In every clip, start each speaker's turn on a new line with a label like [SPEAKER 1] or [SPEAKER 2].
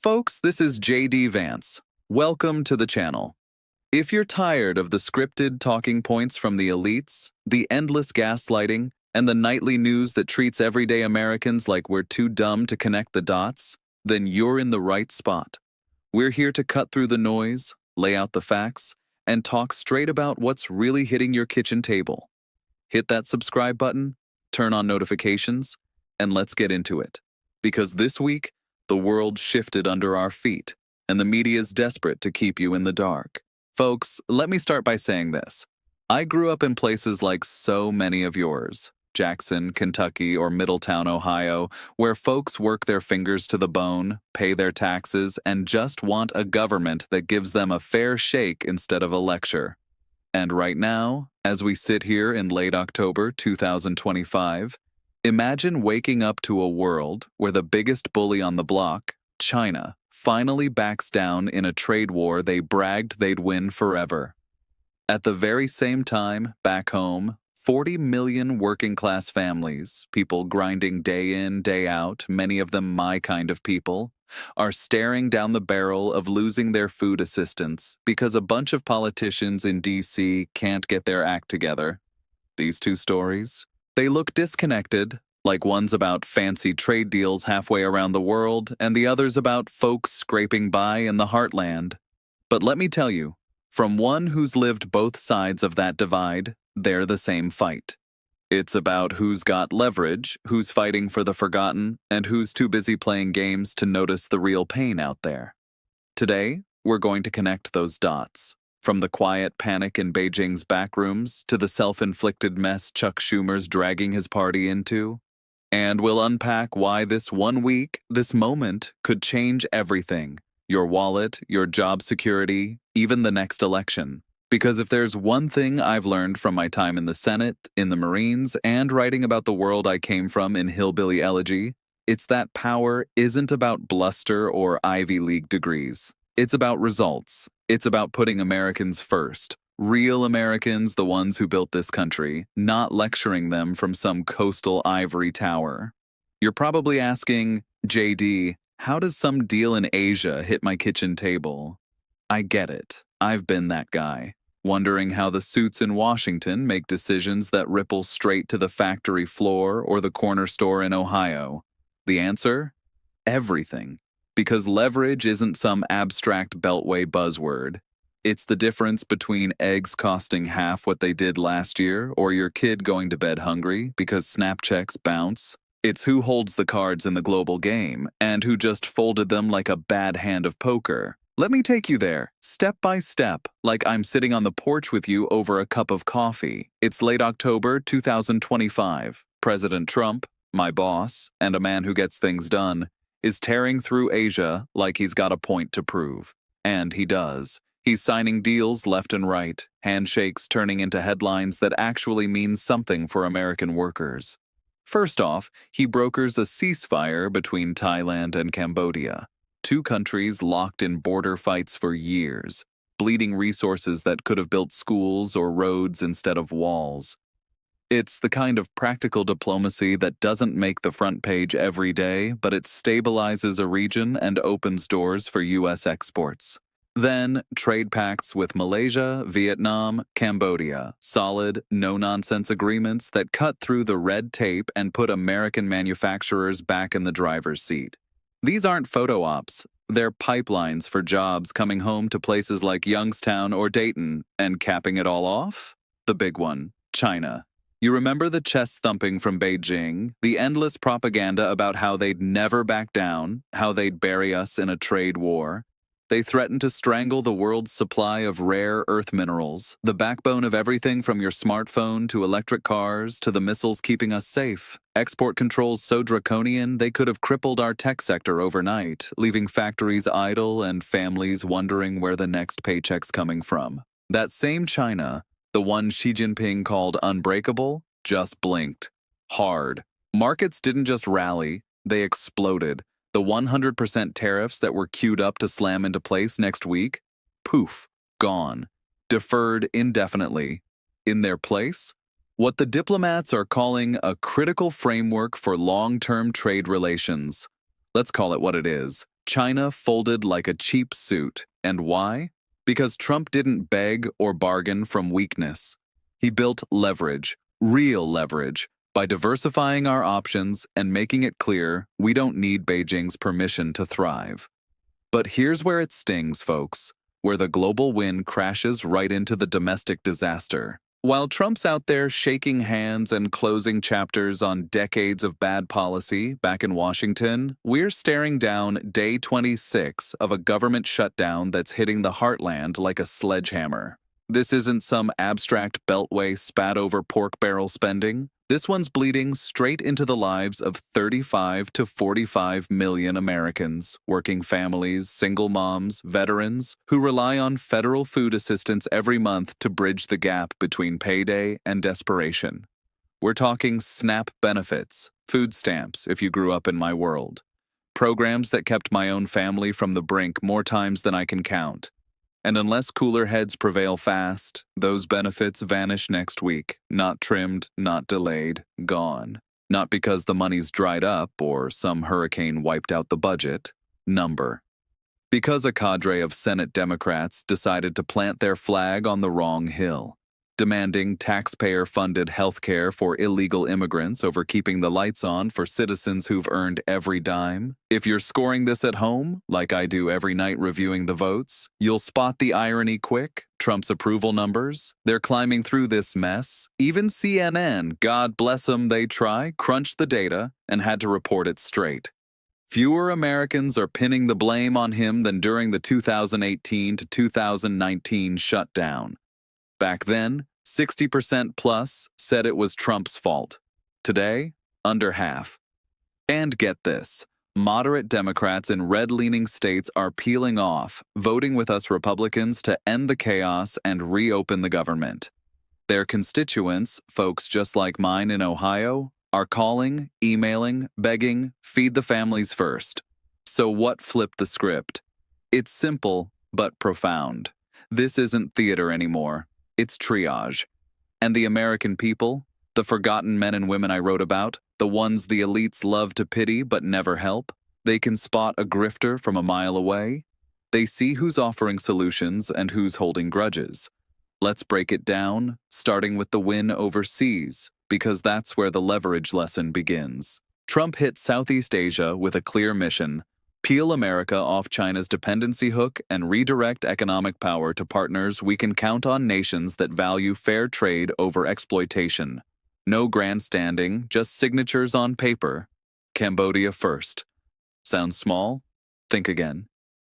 [SPEAKER 1] Folks, this is JD Vance. Welcome to the channel. If you're tired of the scripted talking points from the elites, the endless gaslighting, and the nightly news that treats everyday Americans like we're too dumb to connect the dots, then you're in the right spot. We're here to cut through the noise, lay out the facts, and talk straight about what's really hitting your kitchen table. Hit that subscribe button, turn on notifications, and let's get into it. Because this week, the world shifted under our feet, and the media is desperate to keep you in the dark. Folks, let me start by saying this. I grew up in places like so many of yours, Jackson, Kentucky, or Middletown, Ohio, where folks work their fingers to the bone, pay their taxes, and just want a government that gives them a fair shake instead of a lecture. And right now, as we sit here in late October 2025, imagine waking up to a world where the biggest bully on the block, China, finally backs down in a trade war they bragged they'd win forever. At the very same time, back home, 40 million working-class families, people grinding day in, day out, many of them my kind of people, are staring down the barrel of losing their food assistance because a bunch of politicians in D.C. can't get their act together. These two stories? They look disconnected, like one's about fancy trade deals halfway around the world, and the other's about folks scraping by in the heartland. But let me tell you, from one who's lived both sides of that divide, they're the same fight. It's about who's got leverage, who's fighting for the forgotten, and who's too busy playing games to notice the real pain out there. Today, we're going to connect those dots. From the quiet panic in Beijing's backrooms to the self-inflicted mess Chuck Schumer's dragging his party into. And we'll unpack why this 1 week, this moment, could change everything. Your wallet, your job security, even the next election. Because if there's one thing I've learned from my time in the Senate, in the Marines, and writing about the world I came from in Hillbilly Elegy, it's that power isn't about bluster or Ivy League degrees. It's about results. It's about putting Americans first. Real Americans, the ones who built this country, not lecturing them from some coastal ivory tower. You're probably asking, JD, how does some deal in Asia hit my kitchen table? I get it. I've been that guy, wondering how the suits in Washington make decisions that ripple straight to the factory floor or the corner store in Ohio. The answer? Everything. Because leverage isn't some abstract Beltway buzzword. It's the difference between eggs costing half what they did last year or your kid going to bed hungry because snap checks bounce. It's who holds the cards in the global game and who just folded them like a bad hand of poker. Let me take you there, step by step, like I'm sitting on the porch with you over a cup of coffee. It's late October 2025. President Trump, my boss, and a man who gets things done, is tearing through Asia like he's got a point to prove. And he does. He's signing deals left and right, handshakes turning into headlines that actually mean something for American workers. First off, he brokers a ceasefire between Thailand and Cambodia. Two countries locked in border fights for years, bleeding resources that could have built schools or roads instead of walls. It's the kind of practical diplomacy that doesn't make the front page every day, but it stabilizes a region and opens doors for U.S. exports. Then, trade pacts with Malaysia, Vietnam, Cambodia. Solid, no-nonsense agreements that cut through the red tape and put American manufacturers back in the driver's seat. These aren't photo ops. They're pipelines for jobs coming home to places like Youngstown or Dayton. And capping it all off? The big one, China. You remember the chest thumping from Beijing, the endless propaganda about how they'd never back down, how they'd bury us in a trade war. They threatened to strangle the world's supply of rare earth minerals, the backbone of everything from your smartphone to electric cars to the missiles keeping us safe. Export controls so draconian they could have crippled our tech sector overnight, leaving factories idle and families wondering where the next paycheck's coming from. That same China, the one Xi Jinping called unbreakable, just blinked. Hard. Markets didn't just rally, they exploded. The 100% tariffs that were queued up to slam into place next week, poof, gone. Deferred indefinitely. In their place, what the diplomats are calling a critical framework for long-term trade relations. Let's call it what it is. China folded like a cheap suit. And why? Because Trump didn't beg or bargain from weakness. He built leverage, real leverage, by diversifying our options and making it clear we don't need Beijing's permission to thrive. But here's where it stings, folks, where the global win crashes right into the domestic disaster. While Trump's out there shaking hands and closing chapters on decades of bad policy back in Washington, we're staring down day 26 of a government shutdown that's hitting the heartland like a sledgehammer. This isn't some abstract Beltway spat-over pork barrel spending. This one's bleeding straight into the lives of 35 to 45 million Americans, working families, single moms, veterans, who rely on federal food assistance every month to bridge the gap between payday and desperation. We're talking SNAP benefits, food stamps if you grew up in my world, programs that kept my own family from the brink more times than I can count. And unless cooler heads prevail fast, those benefits vanish next week, not trimmed, not delayed, gone. Not because the money's dried up or some hurricane wiped out the budget. Number. Because a cadre of Senate Democrats decided to plant their flag on the wrong hill, demanding taxpayer-funded health care for illegal immigrants over keeping the lights on for citizens who've earned every dime. If you're scoring this at home, like I do every night reviewing the votes, you'll spot the irony quick. Trump's approval numbers, they're climbing through this mess. Even CNN, God bless them, they try, crunched the data and had to report it straight. Fewer Americans are pinning the blame on him than during the 2018 to 2019 shutdown. Back then, 60% plus said it was Trump's fault. Today, under half. And get this, moderate Democrats in red-leaning states are peeling off, voting with us Republicans to end the chaos and reopen the government. Their constituents, folks just like mine in Ohio, are calling, emailing, begging, feed the families first. So what flipped the script? It's simple, but profound. This isn't theater anymore. It's triage. And the American people, the forgotten men and women I wrote about, the ones the elites love to pity but never help, they can spot a grifter from a mile away. They see who's offering solutions and who's holding grudges. Let's break it down, starting with the win overseas, because that's where the leverage lesson begins. Trump hit Southeast Asia with a clear mission: peel America off China's dependency hook and redirect economic power to partners we can count on, nations that value fair trade over exploitation. No grandstanding, just signatures on paper. Cambodia first. Sounds small? Think again.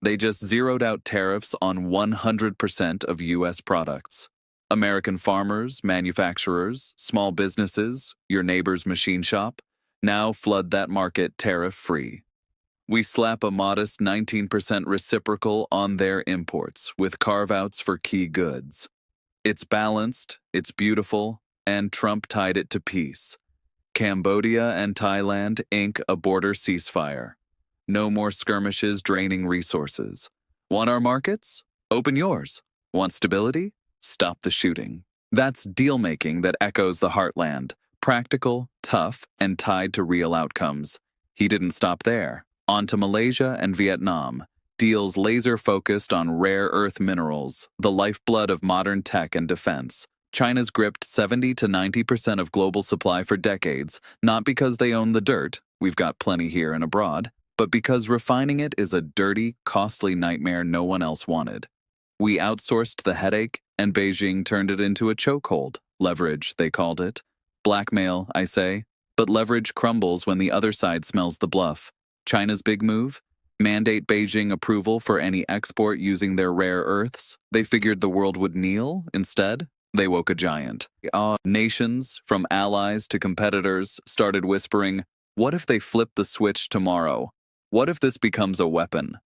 [SPEAKER 1] They just zeroed out tariffs on 100% of U.S. products. American farmers, manufacturers, small businesses, your neighbor's machine shop, now flood that market tariff-free. We slap a modest 19% reciprocal on their imports, with carve-outs for key goods. It's balanced, it's beautiful, and Trump tied it to peace. Cambodia and Thailand ink a border ceasefire. No more skirmishes draining resources. Want our markets? Open yours. Want stability? Stop the shooting. That's deal-making that echoes the heartland. Practical, tough, and tied to real outcomes. He didn't stop there. On to Malaysia and Vietnam. Deals laser-focused on rare earth minerals, the lifeblood of modern tech and defense. China's gripped 70 to 90% of global supply for decades, not because they own the dirt, we've got plenty here and abroad, but because refining it is a dirty, costly nightmare no one else wanted. We outsourced the headache, and Beijing turned it into a chokehold. Leverage, they called it. Blackmail, I say. But leverage crumbles when the other side smells the bluff. China's big move? Mandate Beijing approval for any export using their rare earths. They figured the world would kneel. Instead, they woke a giant. Nations, from allies to competitors, started whispering, what if they flip the switch tomorrow? What if this becomes a weapon?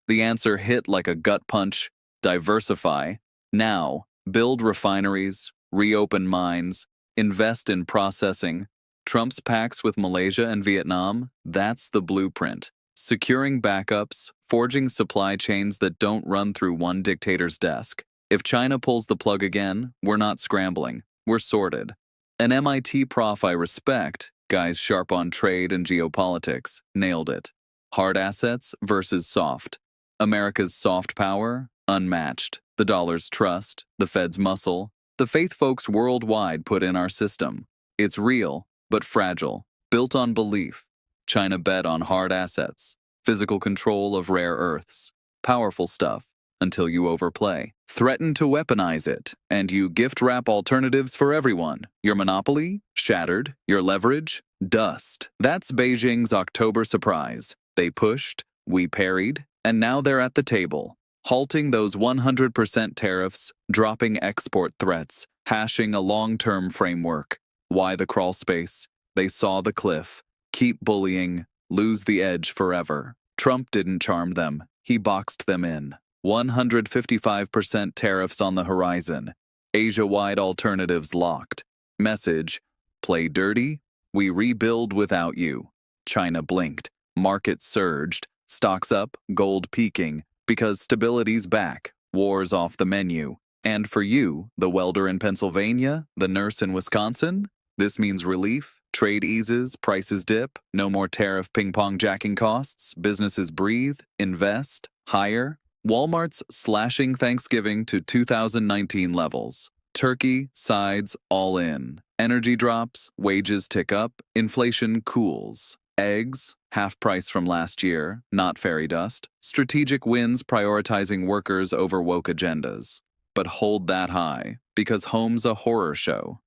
[SPEAKER 1] The answer hit like a gut punch: diversify. Now, build refineries, reopen mines, invest in processing. Trump's pacts with Malaysia and Vietnam, that's the blueprint. Securing backups, forging supply chains that don't run through one dictator's desk. If China pulls the plug again, we're not scrambling, we're sorted. An MIT prof I respect, guys sharp on trade and geopolitics, nailed it. Hard assets versus soft. America's soft power, unmatched. The dollar's trust, the Fed's muscle, the faith folks worldwide put in our system. It's real, but fragile, built on belief. China bet on hard assets, physical control of rare earths, powerful stuff, until you overplay. Threaten to weaponize it, and you gift-wrap alternatives for everyone. Your monopoly? Shattered. Your leverage? Dust. That's Beijing's October surprise. They pushed, we parried, and now they're at the table, halting those 100% tariffs, dropping export threats, hashing a long-term framework. Why the crawl space? They saw the cliff. Keep bullying, lose the edge forever. Trump didn't charm them. He boxed them in. 155% tariffs on the horizon. Asia-wide alternatives locked. Message: play dirty, we rebuild without you. China blinked. Markets surged. Stocks up, gold peaking, because stability's back, war's off the menu. And for you, the welder in Pennsylvania, the nurse in Wisconsin, this means relief, trade eases, prices dip, no more tariff ping-pong jacking costs, businesses breathe, invest, hire. Walmart's slashing Thanksgiving to 2019 levels. Turkey, sides, all in. Energy drops, wages tick up, inflation cools. Eggs, half price from last year, not fairy dust. Strategic wins prioritizing workers over woke agendas. But hold that high, because home's a horror show.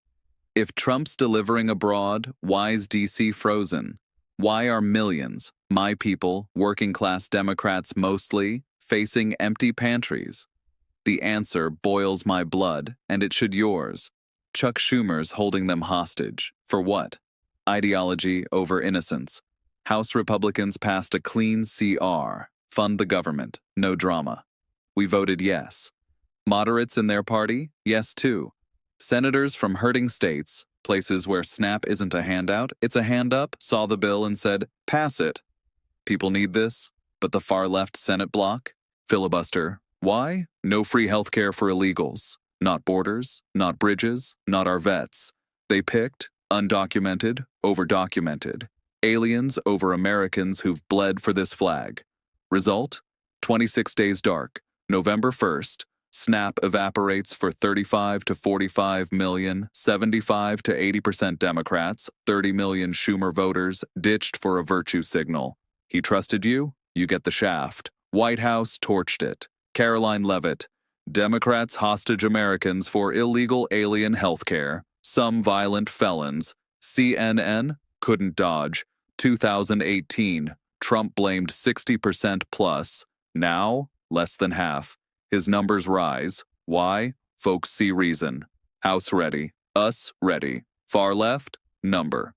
[SPEAKER 1] If Trump's delivering abroad, why's DC frozen? Why are millions, my people, working-class Democrats mostly, facing empty pantries? The answer boils my blood, and it should yours. Chuck Schumer's holding them hostage. For what? Ideology over innocence. House Republicans passed a clean CR. Fund the government. No drama. We voted yes. Moderates in their party? Yes, too. Senators from hurting states, places where SNAP isn't a handout, it's a hand up, saw the bill and said, pass it. People need this, but the far-left Senate bloc? Filibuster. Why? No free health care for illegals. Not borders, not bridges, not our vets. They picked undocumented over documented. Aliens over Americans who've bled for this flag. Result? 26 days dark. November 1st. SNAP evaporates for 35 to 45 million, 75 to 80% Democrats, 30 million Schumer voters ditched for a virtue signal. He trusted you? You get the shaft. White House torched it. Caroline Leavitt. Democrats hostage Americans for illegal alien health care. Some violent felons. CNN couldn't dodge. 2018. Trump blamed 60% plus. Now, less than half. His numbers rise. Why? Folks see reason. House ready. Us ready. Far left? Number.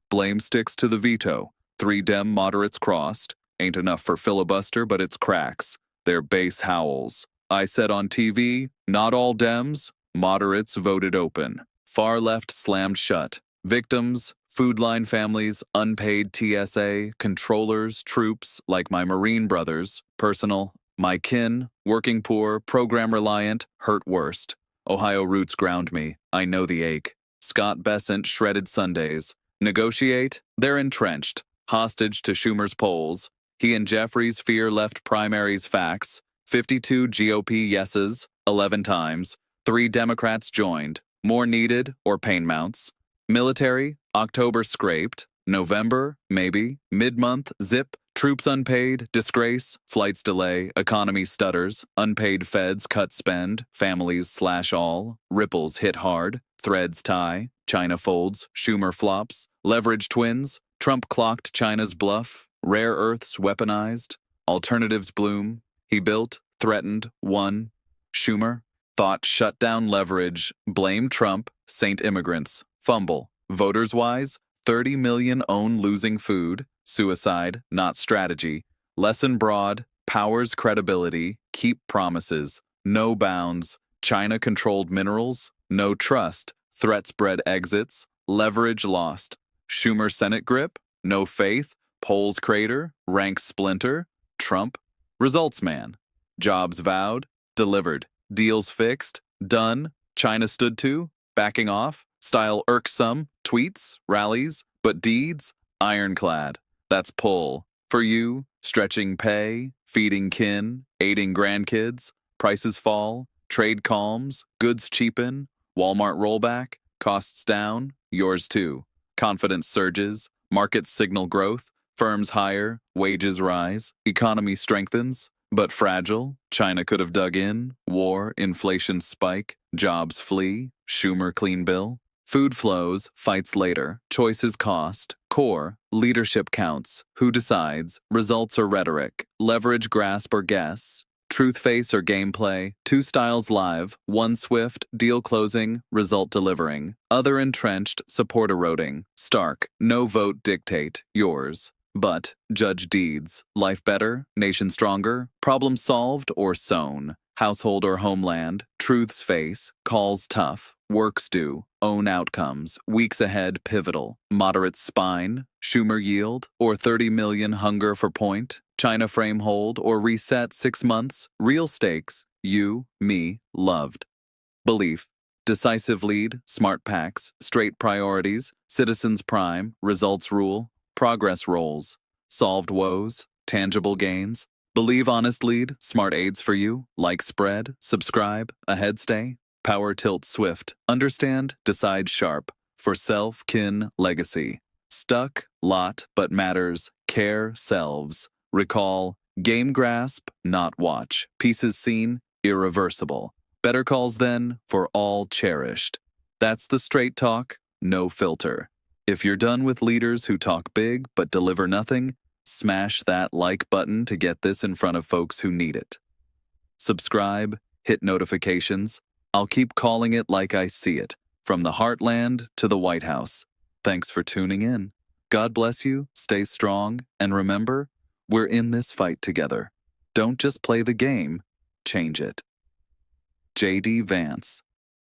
[SPEAKER 1] Blame sticks to the veto. 3 Dem moderates crossed. Ain't enough for filibuster, but it's cracks. Their base howls. I said on TV, not all Dems. Moderates voted open. Far left slammed shut. Victims, food line families, unpaid TSA, controllers, troops, like my Marine brothers, personal, my kin, working poor, program reliant, hurt worst. Ohio roots ground me. I know the ache. Scott Bessent shredded Sundays. Negotiate? They're entrenched. Hostage to Schumer's polls. He and Jeffries fear left primaries facts. 52 GOP yeses, 11 times. 3 Democrats joined. More needed or pain mounts. Military, October scraped. November, maybe. Mid-month, zip. Troops unpaid, disgrace, flights delay, economy stutters, unpaid feds cut spend, families slash all, ripples hit hard, threads tie, China folds, Schumer flops, leverage twins, Trump clocked China's bluff, rare earths weaponized, alternatives bloom, he built, threatened, won. Schumer, thought shutdown leverage, blame Trump, saint immigrants, fumble, voters-wise, 30 million own losing food, suicide, not strategy, lesson broad, powers credibility, keep promises, no bounds, China-controlled minerals, no trust, threats bred exits, leverage lost, Schumer Senate grip, no faith, polls crater, ranks splinter, Trump, results man, jobs vowed, delivered, deals fixed, done, China stood to, backing off, style irksome, tweets, rallies, but deeds, ironclad. That's pull. For you, Stretching pay, feeding kin, aiding grandkids, prices fall, trade calms, goods cheapen, Walmart rollback, costs down, yours too. Confidence surges, markets signal growth, firms hire, wages rise, economy strengthens, but fragile. China could have dug in, war, inflation spike, jobs flee, Schumer clean bill. Food flows, fights later, choices cost, core, leadership counts, who decides, results or rhetoric, leverage grasp or guess, truth face or gameplay, two styles live, one swift, deal closing, result delivering, other entrenched, support eroding, stark, no vote dictate, yours. But, judge deeds, life better, nation stronger, problem solved or sown, household or homeland, truths face, calls tough, works do, own outcomes, weeks ahead pivotal, moderate spine, Schumer yield, or 30 million hunger for point, China frame hold or reset 6 months, real stakes, you, me, loved. Belief, decisive lead, smart pacts, straight priorities, citizens prime, results rule, progress rolls, solved woes, tangible gains. Believe honest lead, smart aids for you, like spread, subscribe, ahead stay, power tilt swift, understand, decide sharp, for self, kin, legacy. Stuck, lot, but matters, care, selves. Recall, game grasp, not watch, pieces seen, irreversible. Better calls then, for all cherished. That's the straight talk, no filter. If you're done with leaders who talk big but deliver nothing, smash that like button to get this in front of folks who need it. Subscribe, hit notifications. I'll keep calling it like I see it, from the heartland to the White House. Thanks for tuning in. God bless you, stay strong, and remember, we're in this fight together. Don't just play the game, change it. JD Vance.